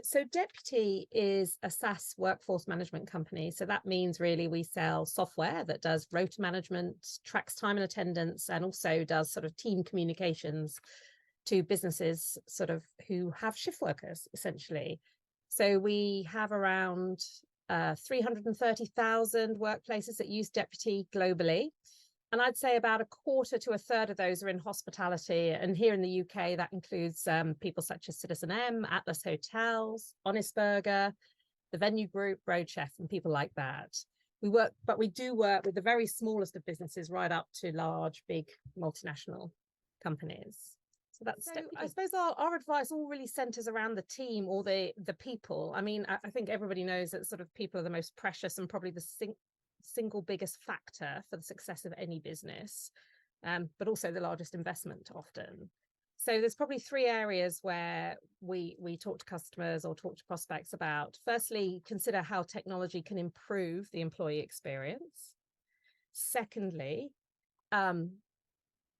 So Deputy is a SaaS workforce management company. So that means really we sell software that does rota management, tracks time and attendance, and also does sort of team communications to businesses sort of who have shift workers, essentially. So we have around 330,000 workplaces that use Deputy globally. And I'd say about a quarter to a third of those are in hospitality. And here in the UK, that includes people such as Citizen M, Atlas Hotels, Honest Burger, the Venue Group, Road Chef, and people like that. We do work with the very smallest of businesses right up to large, big multinational companies. So that's, so I suppose our advice all really centers around the team or the people. I mean, I think everybody knows that sort of people are the most precious and probably the single biggest factor for the success of any business, but also the largest investment often. So there's probably three areas where we talk to customers or talk to prospects about. Firstly, consider how technology can improve the employee experience. Secondly,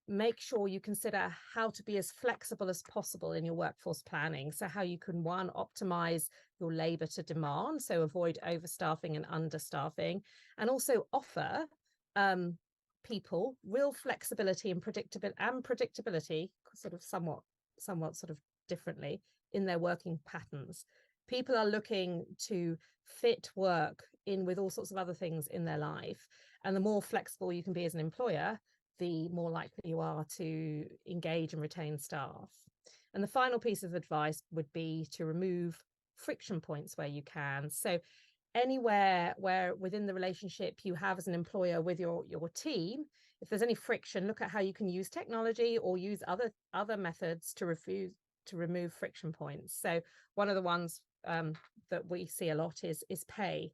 make sure you consider how to be as flexible as possible in your workforce planning. So how you can, one, optimize your labor to demand, so avoid overstaffing and understaffing, and also offer people real flexibility and predictability, sort of somewhat sort of differently in their working patterns. People are looking to fit work in with all sorts of other things in their life. And the more flexible you can be as an employer, the more likely you are to engage and retain staff. And the final piece of advice would be to remove friction points where you can. So anywhere where within the relationship you have as an employer with your team, if there's any friction, look at how you can use technology or use other methods to remove friction points. So one of the ones that we see a lot is pay.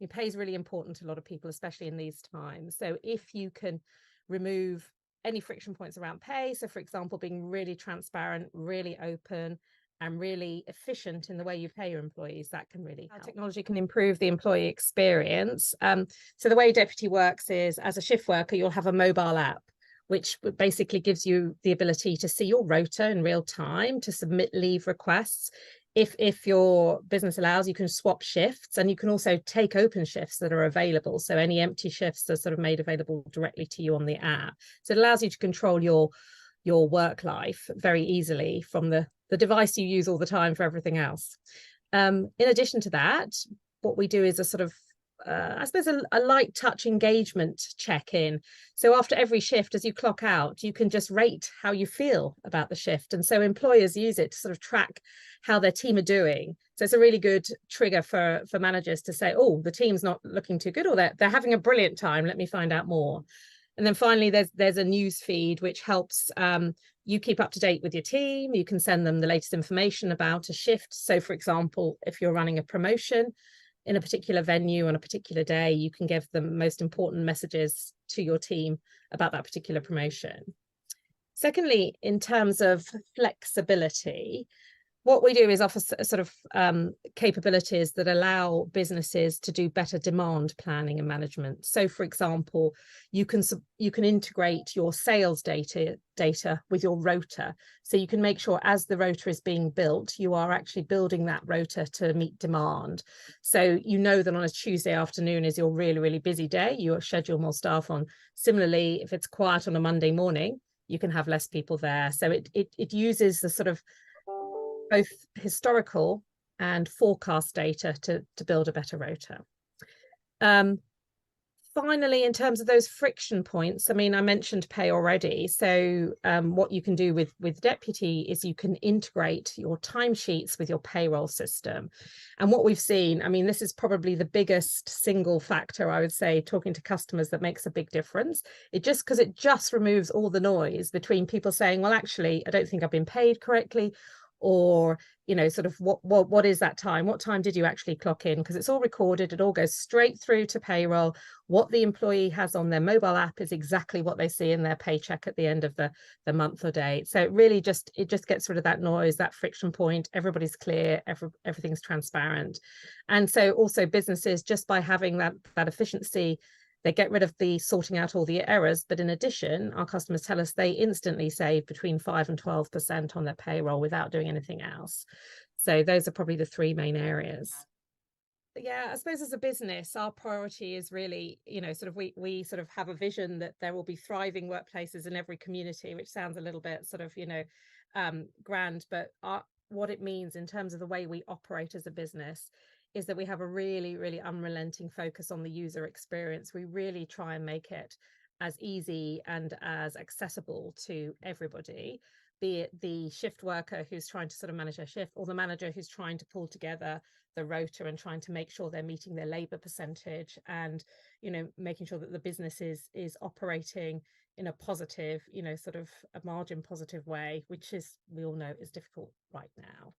Pay is really important to a lot of people, especially in these times. So if you can remove any friction points around pay, so for example, being really transparent, really open, and really efficient in the way you pay your employees, that can really help. Technology can improve the employee experience. So the way Deputy works is, as a shift worker, you'll have a mobile app, which basically gives you the ability to see your rota in real time, to submit leave requests. If your business allows, you can swap shifts, and you can also take open shifts that are available. So any empty shifts are sort of made available directly to you on the app. So it allows you to control your work life very easily from the device you use all the time for everything else. In addition to that, what we do is a sort of I suppose a light touch engagement check-in. So after every shift, as you clock out, you can just rate how you feel about the shift. And so employers use it to sort of track how their team are doing. So it's a really good trigger for managers to say, oh, the team's not looking too good, or they're having a brilliant time. Let me find out more. And then finally, there's a news feed which helps you keep up to date with your team. You can send them the latest information about a shift. So for example, if you're running a promotion in a particular venue on a particular day, you can give them most important messages to your team about that particular promotion. Secondly, in terms of flexibility, what we do is offer sort of capabilities that allow businesses to do better demand planning and management. So, for example, you can integrate your sales data with your rota. So you can make sure as the rota is being built, you are actually building that rota to meet demand. So you know that on a Tuesday afternoon is your really, really busy day, you schedule more staff on. Similarly, if it's quiet on a Monday morning, you can have less people there. So it uses the sort of both historical and forecast data to build a better rota. Finally, in terms of those friction points, I mean, I mentioned pay already. So what you can do with Deputy is you can integrate your timesheets with your payroll system. And what we've seen, I mean, this is probably the biggest single factor, I would say, talking to customers that makes a big difference. Because it just removes all the noise between people saying, well, actually, I don't think I've been paid correctly, or sort of what is that time, what time did you actually clock in, because it's all recorded, it all goes straight through to payroll. What the employee has on their mobile app is exactly what they see in their paycheck at the end of the month or day. So it really just gets rid of that noise, that friction point. Everybody's clear, everything's transparent. And so also businesses, just by having that efficiency, they get rid of the sorting out all the errors, but in addition, our customers tell us they instantly save between 5 and 12% on their payroll without doing anything else. So those are probably the three main areas. Yeah, I suppose as a business, our priority is really, sort of we sort of have a vision that there will be thriving workplaces in every community, which sounds a little bit sort of, grand, but what it means in terms of the way we operate as a business is that we have a really, really unrelenting focus on the user experience. We really try and make it as easy and as accessible to everybody, be it the shift worker who's trying to sort of manage their shift, or the manager who's trying to pull together the rota and trying to make sure they're meeting their labor percentage, and making sure that the business is operating in a positive, sort of a margin positive way, which is, we all know, is difficult right now.